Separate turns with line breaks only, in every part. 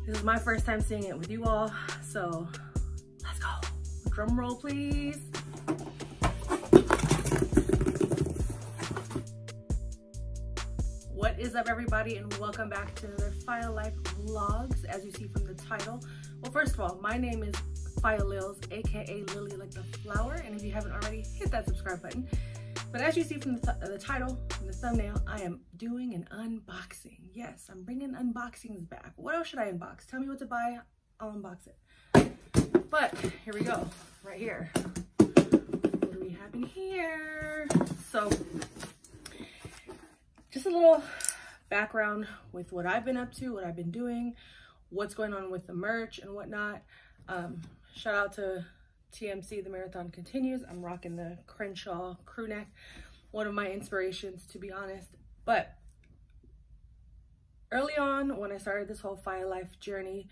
This is my first time seeing it with you all, so let's go. Drum roll, please. What is up, everybody, and welcome back to another Fiyah Life Vlogs. As you see from the title, well, first of all, my name is Fiyah Lils, aka Lily like the flower, and if you haven't already, hit that subscribe button. But as you see from the title, from the thumbnail, I am doing an unboxing. Yes, I'm bringing unboxings back. What else should I unbox? Tell me what to buy, I'll unbox it. But here we go, right here. What do we have in here? So, just a little background with what I've been up to, what I've been doing, what's going on with the merch and whatnot. Shout out to TMC, the marathon continues. I'm rocking the Crenshaw crew neck, one of my inspirations, to be honest. But early on, when I started this whole Fiyah Life journey,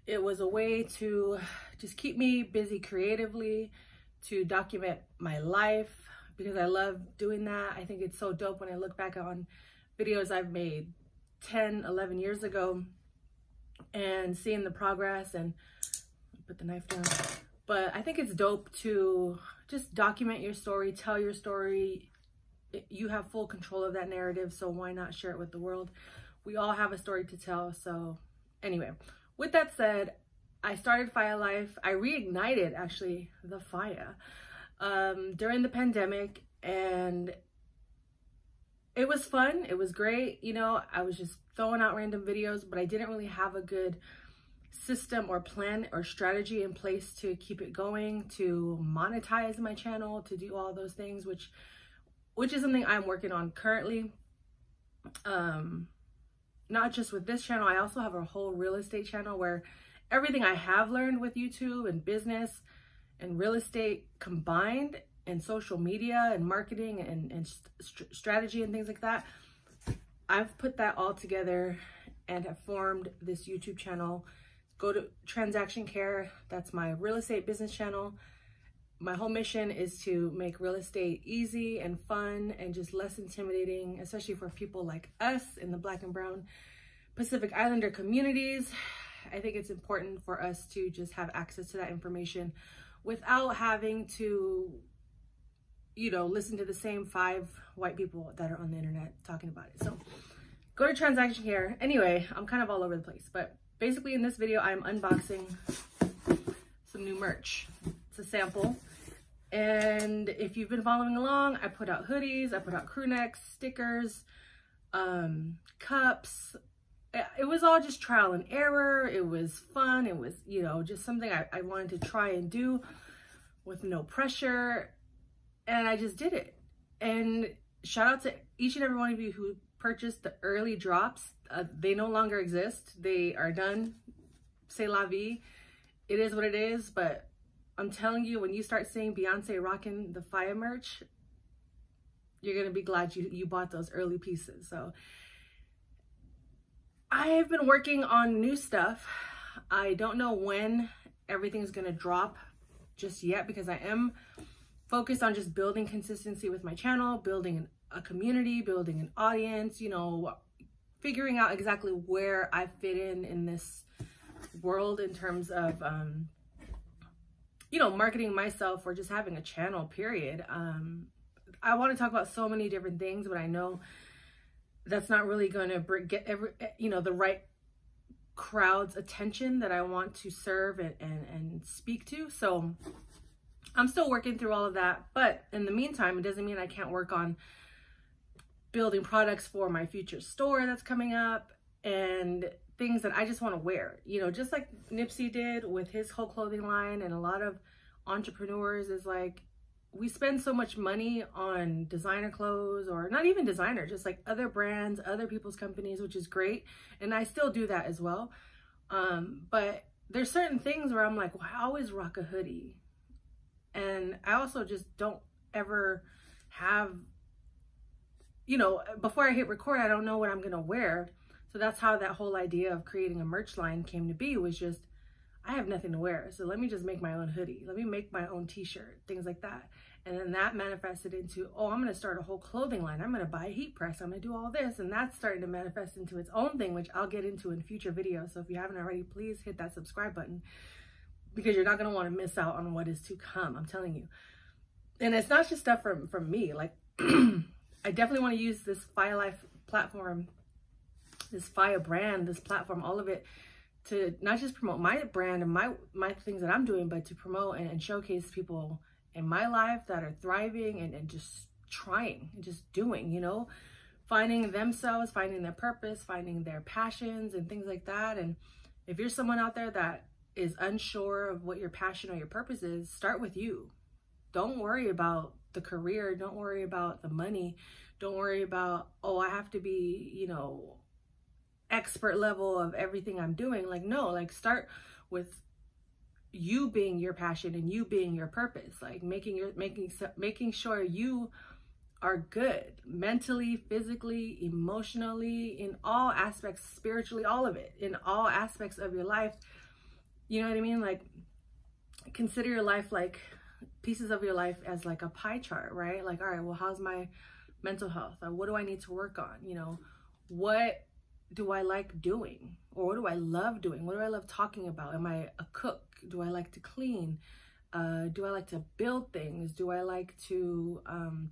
it was a way to just keep me busy creatively, to document my life, because I love doing that. I think it's so dope when I look back on videos I've made 10, 11 years ago and seeing the progress. And put the knife down. But I think it's dope to just document your story, tell your story. You have full control of that narrative, so why not share it with the world? We all have a story to tell. So anyway, with that said, I started Fiyah Life. I reignited, actually, the Fiyah during the pandemic, and it was fun. It was great. You know, I was just throwing out random videos, but I didn't really have a good system or plan or strategy in place to keep it going, to monetize my channel, to do all those things, which is something I'm working on currently. Not just with this channel, I also have a whole real estate channel where everything I have learned with YouTube and business and real estate combined, and social media and marketing and strategy and things like that, I've put that all together and have formed this YouTube channel. Go to Transaction Care. That's my real estate business channel. My whole mission is to make real estate easy and fun and just less intimidating, especially for people like us in the Black and Brown Pacific Islander communities. I think it's important for us to just have access to that information without having to, you know, listen to the same 5 white people that are on the internet talking about it. So go to Transaction Care. Anyway, I'm kind of all over the place, but basically, in this video, I'm unboxing some new merch. It's a sample. And if you've been following along, I put out hoodies, I put out crew necks, stickers, cups. It was all just trial and error. It was fun. It was, you know, just something I wanted to try and do with no pressure. And I just did it. And shout out to each and every one of you who purchased the early drops. They no longer exist. They are done. C'est la vie. It is what it is. But I'm telling you, when you start seeing Beyonce rocking the Fiyah merch, you're going to be glad you bought those early pieces. So I've been working on new stuff. I don't know when everything's going to drop just yet, because I am focused on just building consistency with my channel, building a community, building an audience, you know, figuring out exactly where I fit in this world in terms of, you know, marketing myself or just having a channel, period. I want to talk about so many different things, but I know that's not really going to get the right crowd's attention that I want to serve and speak to. So I'm still working through all of that. But in the meantime, it doesn't mean I can't work on building products for my future store that's coming up, and things that I just want to wear, you know, just like Nipsey did with his whole clothing line. And a lot of entrepreneurs is like, we spend so much money on designer clothes, or not even designer, just like other brands, other people's companies, which is great. And I still do that as well. But there's certain things where I'm like, well, I always rock a hoodie. And I also just don't ever have, you know, before I hit record, I don't know what I'm going to wear. So that's how that whole idea of creating a merch line came to be, was just, I have nothing to wear. So let me just make my own hoodie. Let me make my own t-shirt, things like that. And then that manifested into, oh, I'm going to start a whole clothing line. I'm going to buy a heat press. I'm going to do all this. And that's starting to manifest into its own thing, which I'll get into in future videos. So if you haven't already, please hit that subscribe button, because you're not going to want to miss out on what is to come. I'm telling you. And it's not just stuff from me. Like, I definitely want to use this Fiyah Life platform, this Fiyah brand, this platform, all of it, to not just promote my brand and my things that I'm doing, but to promote and showcase people in my life that are thriving and just trying and just doing, you know, finding themselves, finding their purpose, finding their passions and things like that. And if you're someone out there that is unsure of what your passion or your purpose is, start with you. Don't worry about the career. Don't worry about the money. Don't worry about, oh, I have to be, you know, expert level of everything I'm doing. Like, no, like start with you being your passion and you being your purpose, like making sure you are good mentally, physically, emotionally, in all aspects, spiritually, all of it, in all aspects of your life. You know what I mean? Like, consider your life like pieces of your life as like a pie chart, right? Like, all right, well, how's my mental health? Or what do I need to work on? You know, what do I like doing? Or what do I love doing? What do I love talking about? Am I a cook? Do I like to clean? Do I like to build things? Do I like to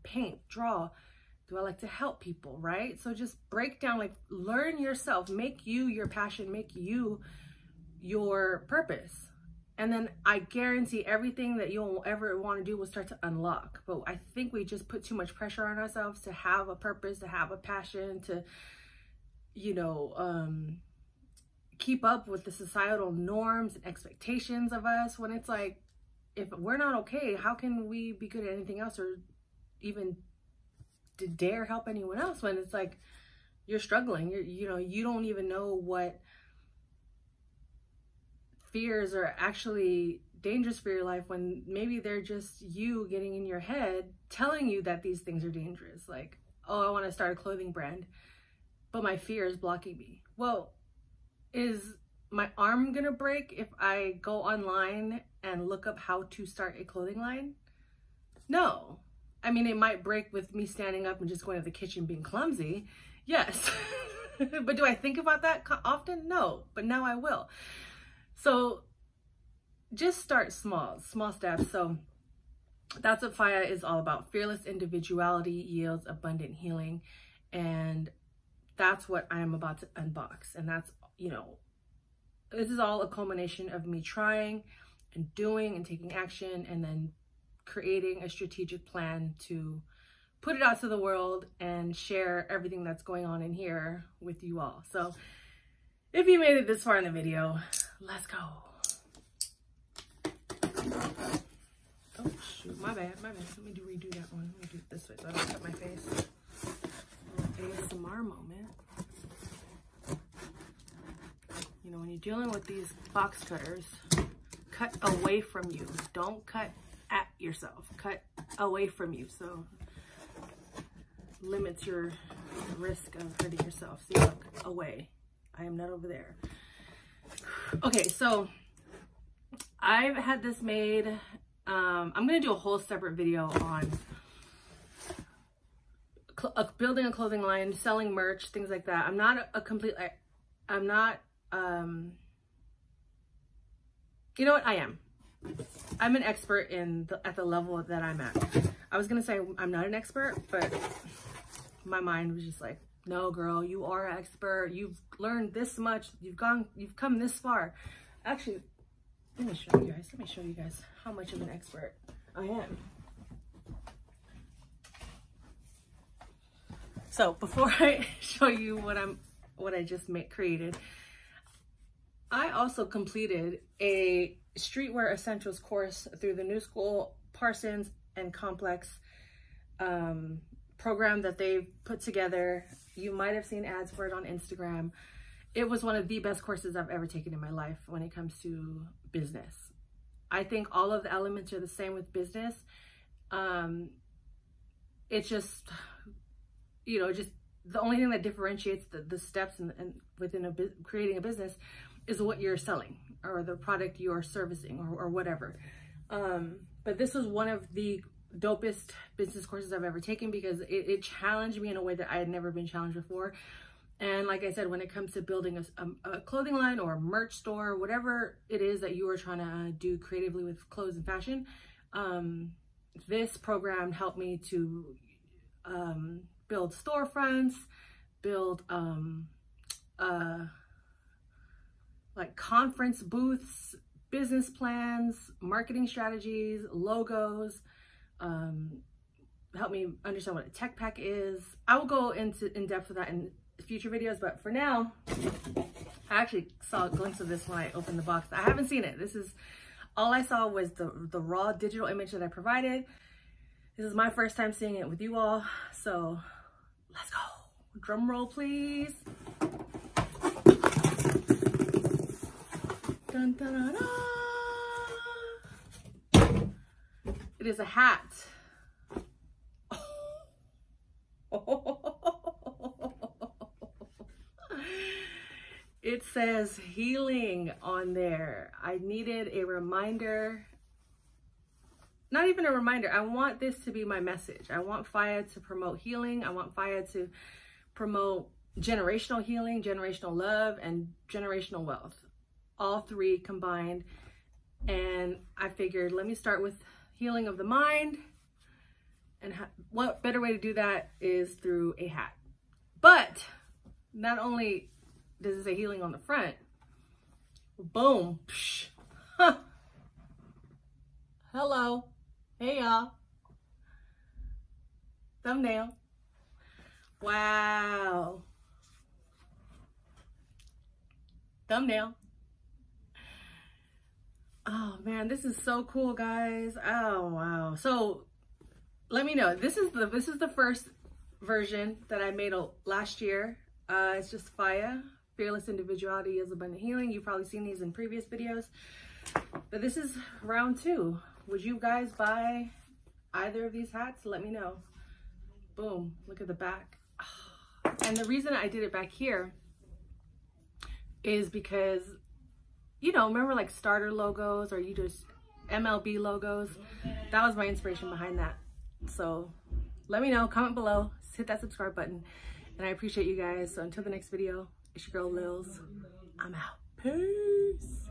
paint, draw? Do I like to help people, right? So just break down, like, learn yourself, make you your passion, make you your purpose. And then I guarantee everything that you'll ever want to do will start to unlock. But I think we just put too much pressure on ourselves to have a purpose, to have a passion, to, you know, keep up with the societal norms and expectations of us, when it's like, if we're not okay, how can we be good at anything else, or even to dare help anyone else when it's like you're struggling? You know, you don't even know what fears are actually dangerous for your life, when maybe they're just you getting in your head telling you that these things are dangerous. Like, oh, I want to start a clothing brand, but my fear is blocking me. Well, is my arm gonna break if I go online and look up how to start a clothing line? No. I mean, it might break with me standing up and just going to the kitchen being clumsy. Yes. But do I think about that often? No, but now I will. So just start small steps. So that's what Fiyah is all about. Fearless individuality yields abundant healing. And that's what I am about to unbox. And that's, you know, this is all a culmination of me trying and doing and taking action, and then creating a strategic plan to put it out to the world and share everything that's going on in here with you all. So if you made it this far in the video, let's go. Oh shoot, my bad. Let me redo that one. Let me do it this way so I don't cut my face. ASMR moment. You know, when you're dealing with these box cutters, cut away from you. Don't cut at yourself. Cut away from you. So limits your risk of hurting yourself. See, look, away. I am not over there. Okay, so I've had this made. I'm going to do a whole separate video on building a clothing line, selling merch, things like that. I'm not a complete, I'm not, you know what, I am. I'm an expert at the level that I'm at. I was going to say I'm not an expert, but my mind was just like, no, girl, you are an expert. You've learned this much. You've come this far. Actually, let me show you guys how much of an expert I am. So before I show you what I just created, I also completed a streetwear essentials course through the New School Parsons and Complex program that they've put together. You might have seen ads for it on Instagram. It was one of the best courses I've ever taken in my life when it comes to business. I think all of the elements are the same with business. It's just, you know, just the only thing that differentiates the steps and within creating a business is what you're selling or the product you're servicing or whatever. But this was one of the dopest business courses I've ever taken, because it challenged me in a way that I had never been challenged before. And like I said, when it comes to building a clothing line or a merch store, whatever it is that you are trying to do creatively with clothes and fashion, this program helped me to build storefronts, build like conference booths, business plans, marketing strategies, logos, help me understand what a tech pack is. I will go in depth with that in future videos, but for now, I actually saw a glimpse of this when I opened the box. I haven't seen it. This is all I saw was the raw digital image that I provided. This is my first time seeing it with you all, so let's go. Drum roll, please. Dun, dun, dun, dun. It is a hat. It says healing on there. I needed a reminder. Not even a reminder. I want this to be my message. I want Fiyah to promote healing. I want Fiyah to promote generational healing, generational love, and generational wealth. All three combined. And I figured, let me start with healing of the mind. And what better way to do that is through a hat. But not only does it say healing on the front, boom, psh, huh. Hello, hey y'all, thumbnail, wow, thumbnail. Oh man, this is so cool, guys. Oh wow. So let me know. This is the first version that I made last year. It's just Fiyah, Fearless Individuality is Abundant Healing. You've probably seen these in previous videos, but this is round 2. Would you guys buy either of these hats? Let me know. Boom, look at the back. And the reason I did it back here is because, you know, remember like starter logos or you just MLB logos? That was my inspiration behind that. So let me know, comment below, hit that subscribe button, and I appreciate you guys. So until the next video, it's your girl Lils. I'm out. Peace.